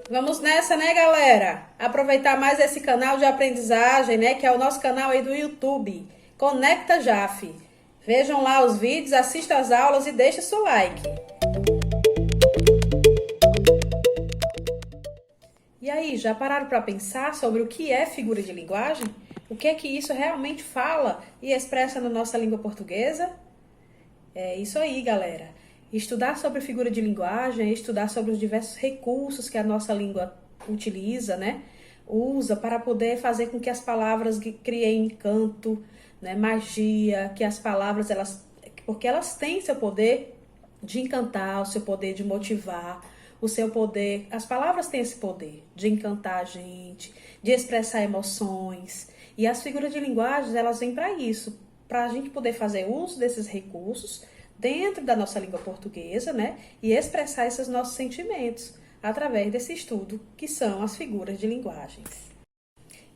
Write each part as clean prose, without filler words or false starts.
Vamos nessa, né, galera? Aproveitar mais esse canal de aprendizagem, né, que é o nosso canal aí do YouTube. Conecta Jaf. Vejam lá os vídeos, assista às aulas e deixe seu like. E aí, já pararam para pensar sobre o que é figura de linguagem? O que é que isso realmente fala e expressa na nossa língua portuguesa? É isso aí, galera. Estudar sobre figura de linguagem, estudar sobre os diversos recursos que a nossa língua utiliza, né? Usa para poder fazer com que as palavras criem encanto, né? Magia, que as palavras, porque elas têm seu poder de encantar, o seu poder de motivar, o seu poder. As palavras têm esse poder de encantar a gente, de expressar emoções. E as figuras de linguagem, elas vêm para isso, para a gente poder fazer uso desses recursos dentro da nossa língua portuguesa, né? E expressar esses nossos sentimentos através desse estudo, que são as figuras de linguagens.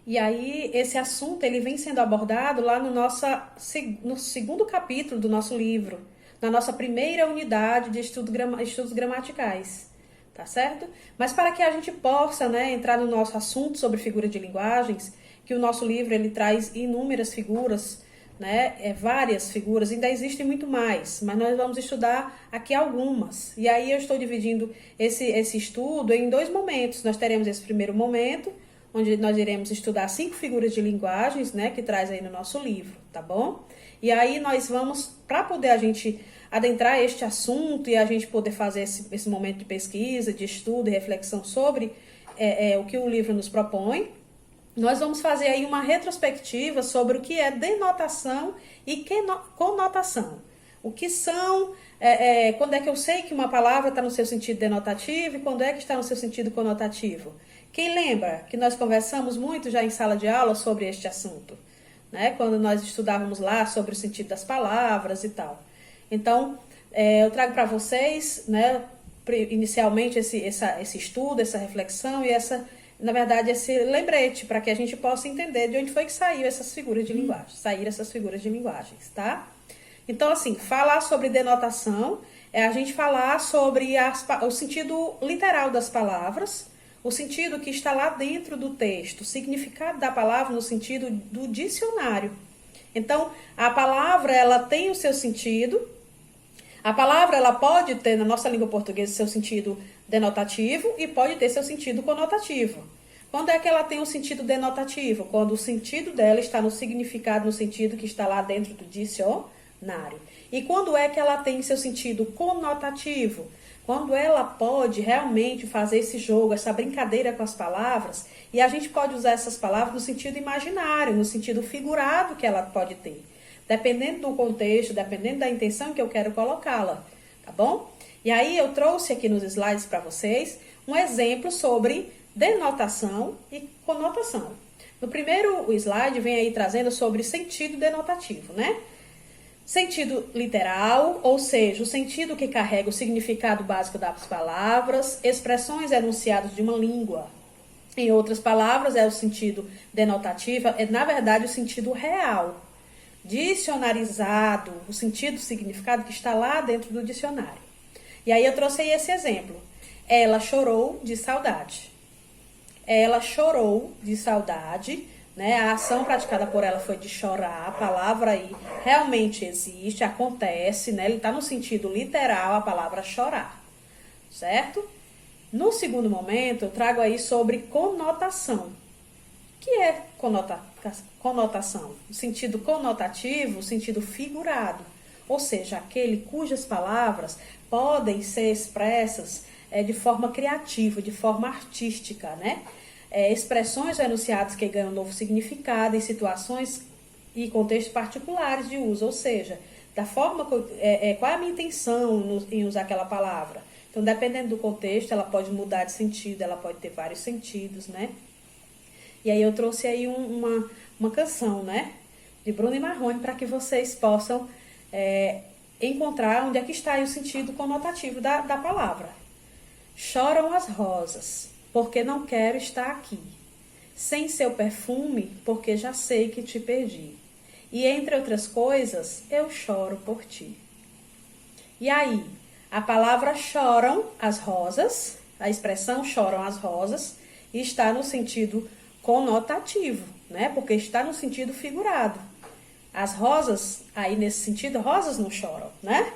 E aí, esse assunto, ele vem sendo abordado lá no segundo capítulo do nosso livro, na nossa primeira unidade de estudos gramaticais, tá certo? Mas para que a gente possa, né, entrar no nosso assunto sobre figura de linguagens, que o nosso livro, ele traz inúmeras figuras, né, várias figuras, ainda existem muito mais, mas nós vamos estudar aqui algumas. E aí eu estou dividindo esse estudo em dois momentos. Nós teremos esse primeiro momento, onde nós iremos estudar 5 figuras de linguagens, né, que traz aí no nosso livro, tá bom? E aí nós vamos, para poder a gente adentrar este assunto e a gente poder fazer esse momento de pesquisa, de estudo e reflexão sobre o que o livro nos propõe, nós vamos fazer aí uma retrospectiva sobre o que é denotação e conotação. O que são, quando é que eu sei que uma palavra está no seu sentido denotativo e quando é que está no seu sentido conotativo? Quem lembra que nós conversamos muito já em sala de aula sobre este assunto, né? Quando nós estudávamos lá sobre o sentido das palavras e tal. Então, eu trago para vocês, né, inicialmente esse estudo, essa reflexão e na verdade, esse lembrete para que a gente possa entender de onde foi que saíram essas figuras de linguagens, tá? Então, assim, falar sobre denotação é a gente falar sobre o sentido literal das palavras, o sentido que está lá dentro do texto, o significado da palavra no sentido do dicionário. Então, a palavra, ela tem o seu sentido. A palavra, ela pode ter, na nossa língua portuguesa, seu sentido denotativo e pode ter seu sentido conotativo. Quando é que ela tem o sentido denotativo? Quando o sentido dela está no significado, no sentido que está lá dentro do dicionário. E quando é que ela tem seu sentido conotativo? Quando ela pode realmente fazer esse jogo, essa brincadeira com as palavras, e a gente pode usar essas palavras no sentido imaginário, no sentido figurado que ela pode ter. Dependendo do contexto, dependendo da intenção que eu quero colocá-la, tá bom? E aí eu trouxe aqui nos slides para vocês um exemplo sobre denotação e conotação. No primeiro slide vem aí trazendo sobre sentido denotativo, né? Sentido literal, ou seja, o sentido que carrega o significado básico das palavras, expressões enunciadas de uma língua. Em outras palavras, é o sentido denotativo, é na verdade o sentido real, dicionarizado, o sentido, o significado que está lá dentro do dicionário. E aí eu trouxe aí esse exemplo. Ela chorou de saudade. Ela chorou de saudade, né? A ação praticada por ela foi de chorar. A palavra aí realmente existe, acontece, né? Ele está no sentido literal, a palavra chorar, certo? No segundo momento, eu trago aí sobre conotação. O que é conotação? O sentido conotativo, o sentido figurado, ou seja, aquele cujas palavras podem ser expressas de forma criativa, de forma artística, né? Expressões ou enunciados que ganham um novo significado em situações e contextos particulares de uso, ou seja, da forma qual é a minha intenção em usar aquela palavra. Então, dependendo do contexto, ela pode mudar de sentido, ela pode ter vários sentidos, né? E aí eu trouxe aí uma canção, né? De Bruno e Marrone, para que vocês possam encontrar onde é que está aí o sentido conotativo da palavra. Choram as rosas, porque não quero estar aqui. Sem seu perfume, porque já sei que te perdi. E entre outras coisas, eu choro por ti. E aí, a palavra choram as rosas, a expressão choram as rosas está no sentido conotativo, né? Porque está no sentido figurado. As rosas, aí nesse sentido, rosas não choram, né?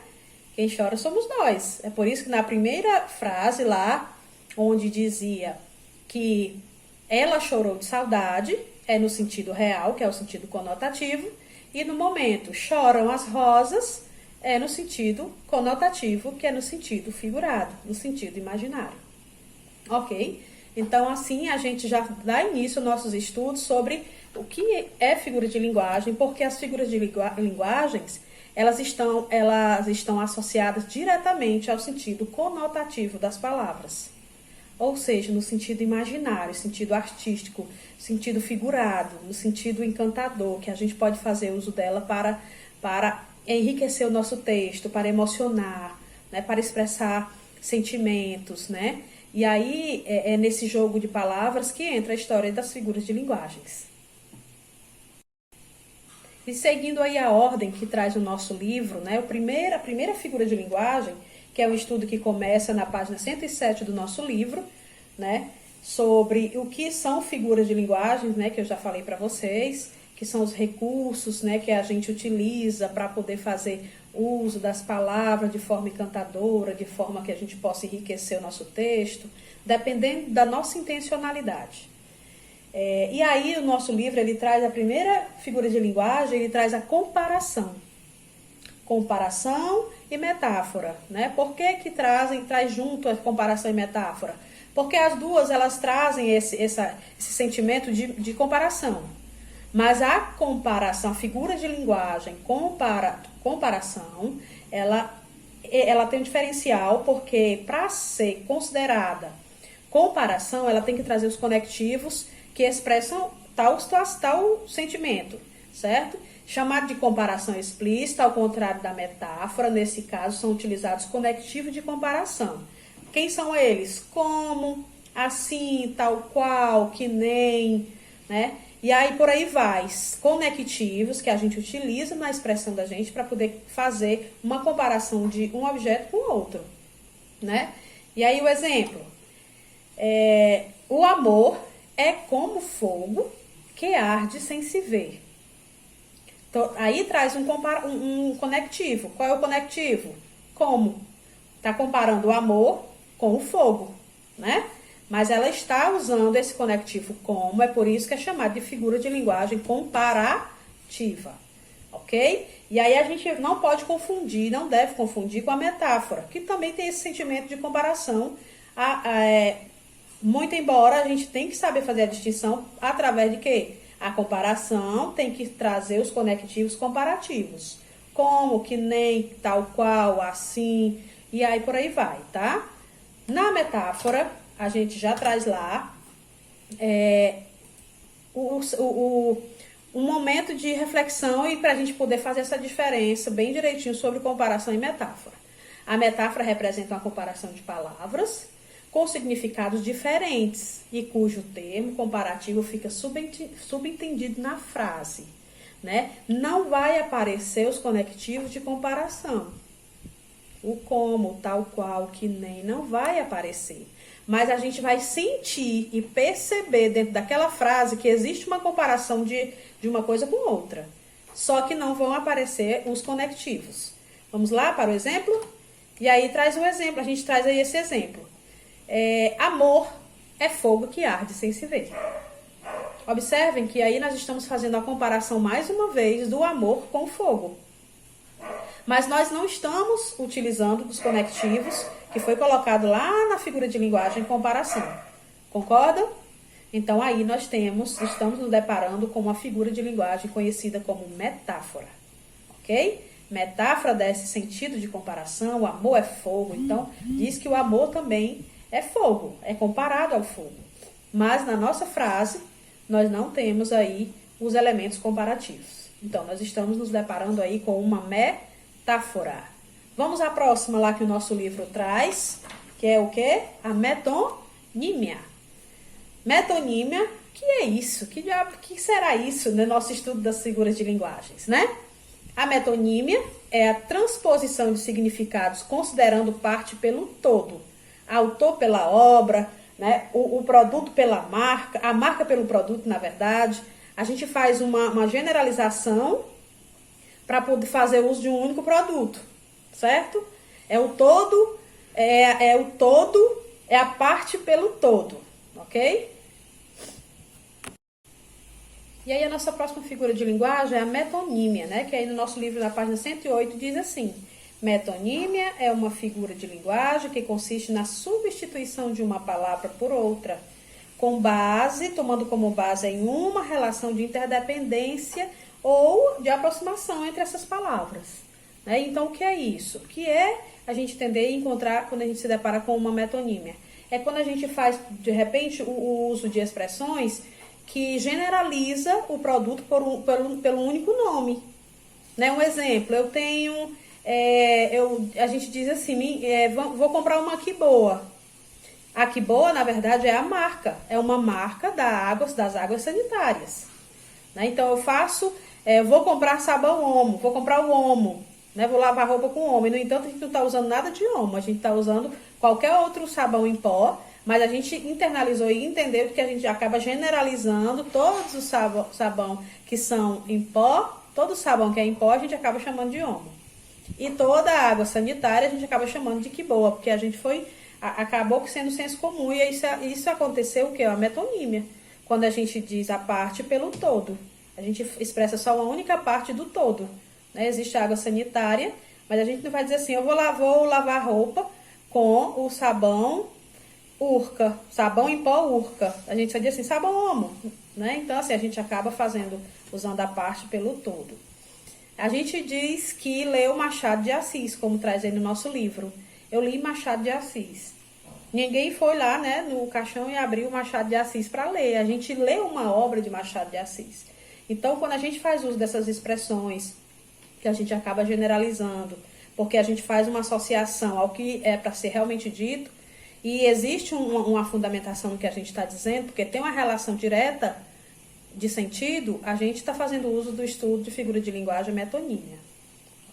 Quem chora somos nós. É por isso que na primeira frase lá, onde dizia que ela chorou de saudade, é no sentido real, que é o sentido conotativo, e no momento choram as rosas, é no sentido conotativo, que é no sentido figurado, no sentido imaginário. Ok? Então, assim, a gente já dá início aos nossos estudos sobre o que é figura de linguagem, porque as figuras de linguagens, elas estão associadas diretamente ao sentido conotativo das palavras. Ou seja, no sentido imaginário, sentido artístico, sentido figurado, no sentido encantador, que a gente pode fazer uso dela para enriquecer o nosso texto, para emocionar, né, para expressar sentimentos, né? E aí é nesse jogo de palavras que entra a história das figuras de linguagens. E seguindo aí a ordem que traz o nosso livro, né, a primeira figura de linguagem, que é um estudo que começa na página 107 do nosso livro, né, sobre o que são figuras de linguagem, né, que eu já falei para vocês, que são os recursos, né, que a gente utiliza para poder fazer uso das palavras de forma encantadora, de forma que a gente possa enriquecer o nosso texto, dependendo da nossa intencionalidade. E aí o nosso livro, ele traz a primeira figura de linguagem, ele traz a comparação. Comparação e metáfora, né? Por que traz junto a comparação e metáfora? Porque as duas, elas trazem esse sentimento de comparação. Mas a comparação, a figura de linguagem, comparação, ela tem um diferencial, porque para ser considerada comparação, ela tem que trazer os conectivos que expressam tal sentimento, certo? Chamado de comparação explícita, ao contrário da metáfora, nesse caso são utilizados conectivos de comparação. Quem são eles? Como, assim, tal qual, que nem, né? E aí por aí vai, conectivos que a gente utiliza na expressão da gente para poder fazer uma comparação de um objeto com outro, né? E aí o exemplo, o amor é como fogo que arde sem se ver. Então, aí traz um conectivo. Qual é o conectivo? Como? Está comparando o amor com o fogo, né? Mas ela está usando esse conectivo como, é por isso que é chamado de figura de linguagem comparativa, ok? E aí a gente não pode confundir, não deve confundir com a metáfora, que também tem esse sentimento de comparação, muito embora a gente tem que saber fazer a distinção através de quê? A comparação tem que trazer os conectivos comparativos, como, que nem, tal qual, assim, e aí por aí vai, tá? Na metáfora, a gente já traz lá um momento de reflexão e para a gente poder fazer essa diferença bem direitinho sobre comparação e metáfora. A metáfora representa uma comparação de palavras com significados diferentes e cujo termo comparativo fica subentendido na frase, né? Não vai aparecer os conectivos de comparação. O como, tal qual, que nem, não vai aparecer. Mas a gente vai sentir e perceber dentro daquela frase que existe uma comparação de uma coisa com outra. Só que não vão aparecer os conectivos. Vamos lá para o exemplo? E aí traz um exemplo, a gente traz aí esse exemplo. Amor é fogo que arde sem se ver. Observem que aí nós estamos fazendo a comparação mais uma vez do amor com o fogo. Mas nós não estamos utilizando os conectivos que foi colocado lá na figura de linguagem comparação. Concordam? Então aí nós estamos nos deparando com uma figura de linguagem conhecida como metáfora. Ok? Metáfora dá esse sentido de comparação, o amor é fogo. Então diz que o amor também é fogo, é comparado ao fogo. Mas na nossa frase nós não temos aí os elementos comparativos. Então nós estamos nos deparando aí com uma metáfora. Vamos à próxima lá que o nosso livro traz, que é o quê? A metonímia. Metonímia, que é isso? Que será isso no nosso estudo das figuras de linguagens, né? A metonímia é a transposição de significados considerando parte pelo todo, autor pela obra, né? O produto pela marca, a marca pelo produto, na verdade. A gente faz uma generalização para poder fazer uso de um único produto, certo? É o todo, o todo, é a parte pelo todo, ok? E aí a nossa próxima figura de linguagem é a metonímia, né? Que aí no nosso livro, na página 108, diz assim: metonímia é uma figura de linguagem que consiste na substituição de uma palavra por outra, tomando como base em uma relação de interdependência ou de aproximação entre essas palavras. Né? Então, o que é isso? O que é a gente entender e encontrar quando a gente se depara com uma metonímia? É quando a gente faz, de repente, o uso de expressões que generaliza o produto pelo único nome. Né? Um exemplo, eu tenho... a gente diz assim, vou comprar uma Aqui Boa. A Aqui Boa, na verdade, é a marca. É uma marca das águas sanitárias. Né? Então, eu faço... vou comprar sabão Omo, vou comprar o Omo. Né? Vou lavar roupa com Omo. E, no entanto, a gente não está usando nada de Omo. A gente está usando qualquer outro sabão em pó. Mas a gente internalizou e entendeu que a gente acaba generalizando todos os sabão que são em pó. Todo sabão que é em pó, a gente acaba chamando de Omo. E toda a água sanitária a gente acaba chamando de Que Boa, porque a gente acabou sendo senso comum, e isso aconteceu o quê? A metonímia. Quando a gente diz a parte pelo todo. A gente expressa só uma única parte do todo. Né? Existe a água sanitária, mas a gente não vai dizer assim, eu vou lavar roupa com o sabão Urca, sabão em pó Urca. A gente só diz assim, sabão Omo. Né? Então, assim, a gente acaba usando a parte pelo todo. A gente diz que leu Machado de Assis, como traz aí no nosso livro. Eu li Machado de Assis. Ninguém foi lá, né, no caixão e abriu Machado de Assis para ler. A gente lê uma obra de Machado de Assis. Então, quando a gente faz uso dessas expressões, que a gente acaba generalizando, porque a gente faz uma associação ao que é para ser realmente dito, e existe uma fundamentação no que a gente está dizendo, porque tem uma relação direta de sentido, a gente está fazendo uso do estudo de figura de linguagem metonímia,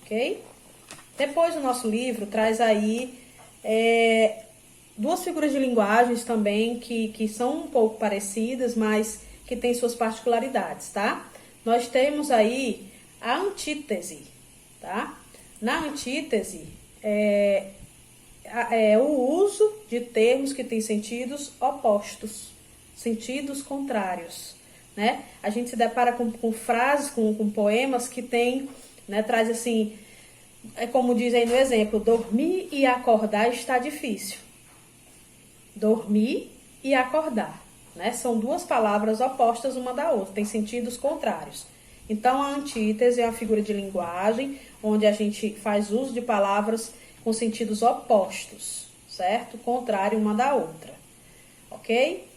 ok? Depois o nosso livro traz aí duas figuras de linguagens também que são um pouco parecidas, mas que têm suas particularidades, tá? Nós temos aí a antítese, tá? Na antítese, o uso de termos que têm sentidos opostos, sentidos contrários. Né? A gente se depara com frases, com poemas que tem, né, traz assim, como diz aí no exemplo, dormir e acordar está difícil. Dormir e acordar, né? São duas palavras opostas uma da outra, tem sentidos contrários. Então, a antítese é uma figura de linguagem onde a gente faz uso de palavras com sentidos opostos, certo? Contrário uma da outra, ok?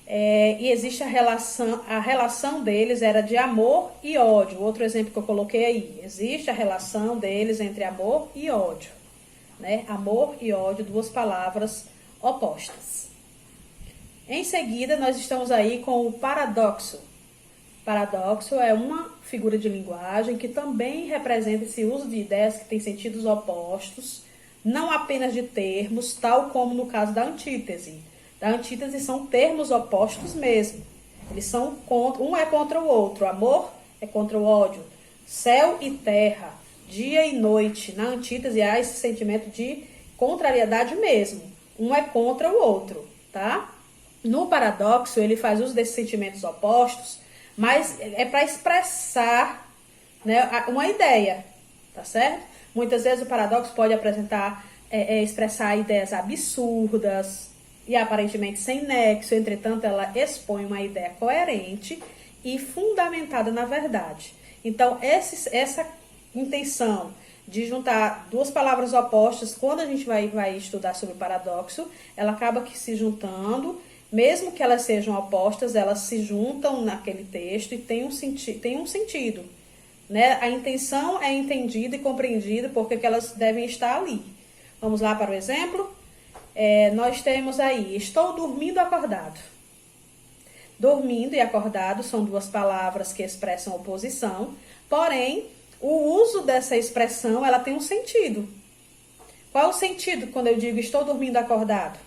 E existe a relação deles era de amor e ódio. Outro exemplo que eu coloquei aí. Existe a relação deles entre amor e ódio. Né? Amor e ódio, duas palavras opostas. Em seguida, nós estamos aí com o paradoxo. Paradoxo é uma figura de linguagem que também representa esse uso de ideias que têm sentidos opostos, não apenas de termos, tal como no caso da antítese. Da antítese são termos opostos mesmo. Eles são um é contra o outro. Amor é contra o ódio. Céu e terra, dia e noite. Na antítese há esse sentimento de contrariedade mesmo. Um é contra o outro, tá? No paradoxo, ele faz uso desses sentimentos opostos, mas é para expressar, né, uma ideia, tá certo? Muitas vezes o paradoxo pode expressar ideias absurdas e aparentemente sem nexo, entretanto ela expõe uma ideia coerente e fundamentada na verdade. Então essa intenção de juntar duas palavras opostas, quando a gente vai estudar sobre o paradoxo, ela acaba que se juntando, mesmo que elas sejam opostas, elas se juntam naquele texto e tem um sentido. Né? A intenção é entendida e compreendida porque que elas devem estar ali. Vamos lá para o exemplo? Nós temos aí, estou dormindo acordado. Dormindo e acordado são duas palavras que expressam oposição, porém, o uso dessa expressão, ela tem um sentido. Qual é o sentido quando eu digo estou dormindo acordado?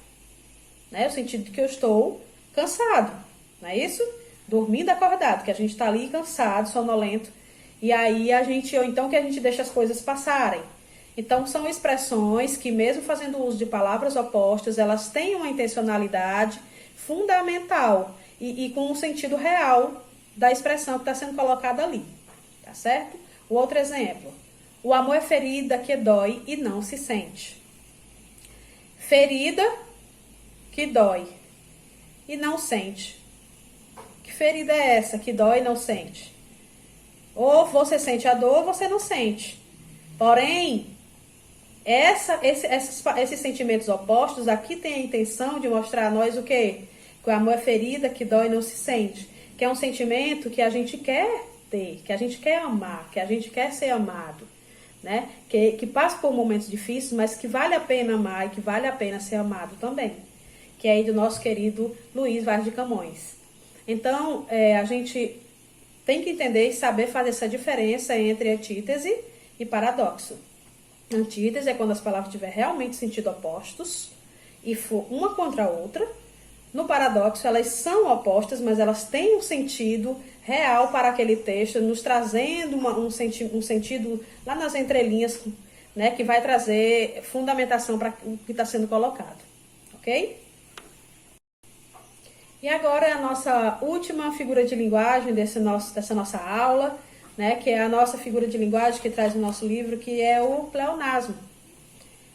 né? O sentido de que eu estou cansado, não é isso? Dormindo acordado, que a gente está ali cansado, sonolento, e aí ou então que a gente deixa as coisas passarem. Então, são expressões que, mesmo fazendo uso de palavras opostas, elas têm uma intencionalidade fundamental e com um sentido real da expressão que está sendo colocada ali, tá certo? O outro exemplo, o amor é ferida que dói e não se sente. Ferida que dói e não sente. Que ferida é essa que dói e não sente? Ou você sente a dor ou você não sente. Porém, esses sentimentos opostos aqui tem a intenção de mostrar a nós o quê? Que o amor é ferida que dói e não se sente. Que é um sentimento que a gente quer ter, que a gente quer amar, que a gente quer ser amado. Né? Que passa por momentos difíceis, mas que vale a pena amar e que vale a pena ser amado também. Que é aí do nosso querido Luiz Vaz de Camões. Então, a gente tem que entender e saber fazer essa diferença entre antítese e paradoxo. Antítese é quando as palavras tiverem realmente sentido opostos e for uma contra a outra. No paradoxo, elas são opostas, mas elas têm um sentido real para aquele texto, nos trazendo um sentido lá nas entrelinhas, né, que vai trazer fundamentação para o que está sendo colocado. Ok? E agora é a nossa última figura de linguagem dessa nossa aula, né, que é a nossa figura de linguagem que traz o nosso livro, que é o pleonasmo.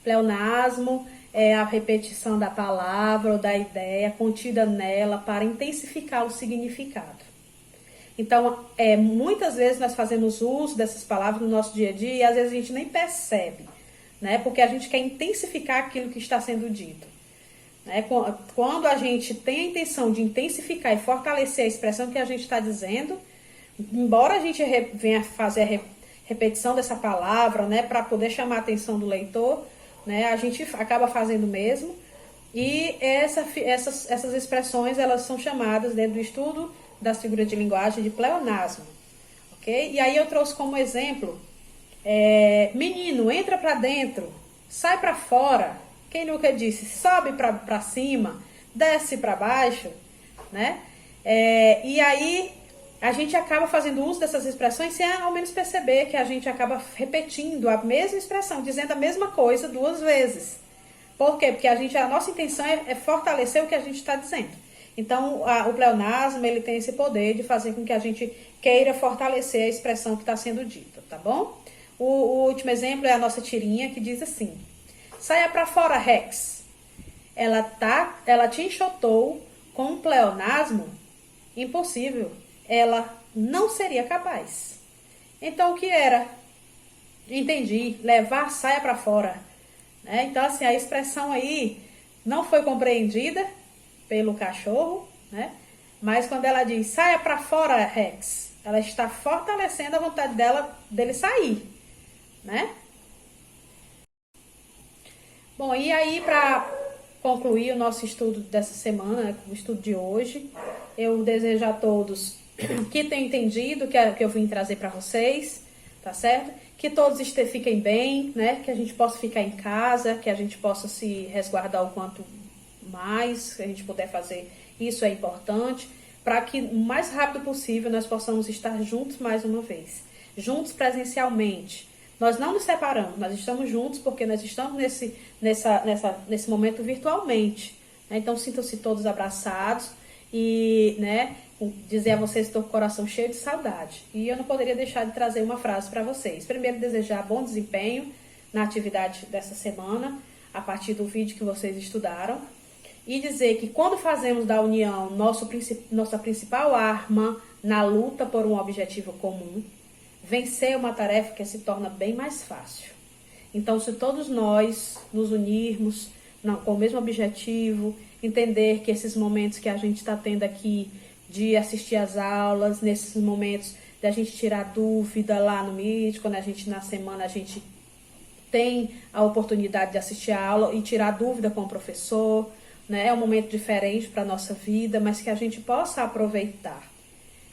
Pleonasmo é a repetição da palavra ou da ideia contida nela para intensificar o significado. Então, muitas vezes nós fazemos uso dessas palavras no nosso dia a dia e às vezes a gente nem percebe, né, porque a gente quer intensificar aquilo que está sendo dito. Quando a gente tem a intenção de intensificar e fortalecer a expressão que a gente está dizendo, embora a gente venha fazer a repetição dessa palavra, né, para poder chamar a atenção do leitor, né, a gente acaba fazendo mesmo. E essas expressões, elas são chamadas dentro do estudo das figuras de linguagem de pleonasmo. Ok? E aí eu trouxe como exemplo, menino, entra para dentro, sai para fora. Quem nunca disse, sobe para cima, desce para baixo, né? E aí a gente acaba fazendo uso dessas expressões sem ao menos perceber que a gente acaba repetindo a mesma expressão, dizendo a mesma coisa duas vezes. Por quê? Porque a nossa intenção é fortalecer o que a gente está dizendo. Então, o pleonasmo, ele tem esse poder de fazer com que a gente queira fortalecer a expressão que está sendo dita, tá bom? O último exemplo é a nossa tirinha, que diz assim: saia pra fora, Rex. Ela te enxotou com um pleonasmo impossível. Ela não seria capaz. Então, o que era? Entendi. Levar saia pra fora. Né? Então, assim, a expressão aí não foi compreendida pelo cachorro, né? Mas quando ela diz saia pra fora, Rex, ela está fortalecendo a vontade dele sair, né? Bom, e aí, para concluir o nosso estudo dessa semana, né, o estudo de hoje, eu desejo a todos que tenham entendido o que eu vim trazer para vocês, tá certo? Que todos fiquem bem, né? Que a gente possa ficar em casa, que a gente possa se resguardar o quanto mais que a gente puder fazer. Isso é importante, para que o mais rápido possível nós possamos estar juntos mais uma vez. Juntos presencialmente. Nós não nos separamos, nós estamos juntos porque nós estamos nesse momento virtualmente. Né? Então, sintam-se todos abraçados e, né, dizer a vocês que estou com o coração cheio de saudade. E eu não poderia deixar de trazer uma frase para vocês. Primeiro, desejar bom desempenho na atividade dessa semana, a partir do vídeo que vocês estudaram. E dizer que quando fazemos da união nossa principal arma na luta por um objetivo comum, vencer é uma tarefa que se torna bem mais fácil. Então, se todos nós nos unirmos com o mesmo objetivo, entender que esses momentos que a gente está tendo aqui de assistir às aulas, nesses momentos de a gente tirar dúvida lá no Meet, quando na semana a gente tem a oportunidade de assistir a aula e tirar dúvida com o professor, né? É um momento diferente para a nossa vida, mas que a gente possa aproveitar.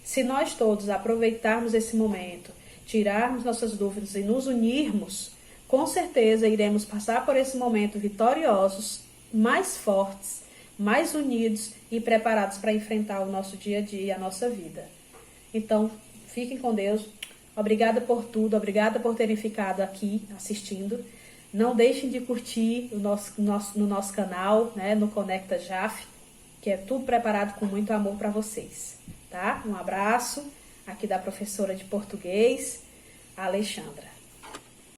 Se nós todos aproveitarmos esse momento, tirarmos nossas dúvidas e nos unirmos, com certeza iremos passar por esse momento vitoriosos, mais fortes, mais unidos e preparados para enfrentar o nosso dia a dia e a nossa vida. Então, fiquem com Deus. Obrigada por tudo, obrigada por terem ficado aqui assistindo. Não deixem de curtir no nosso canal, né, no Conecta Jaf, que é tudo preparado com muito amor para vocês, tá? Um abraço aqui da professora de português, Alexandra.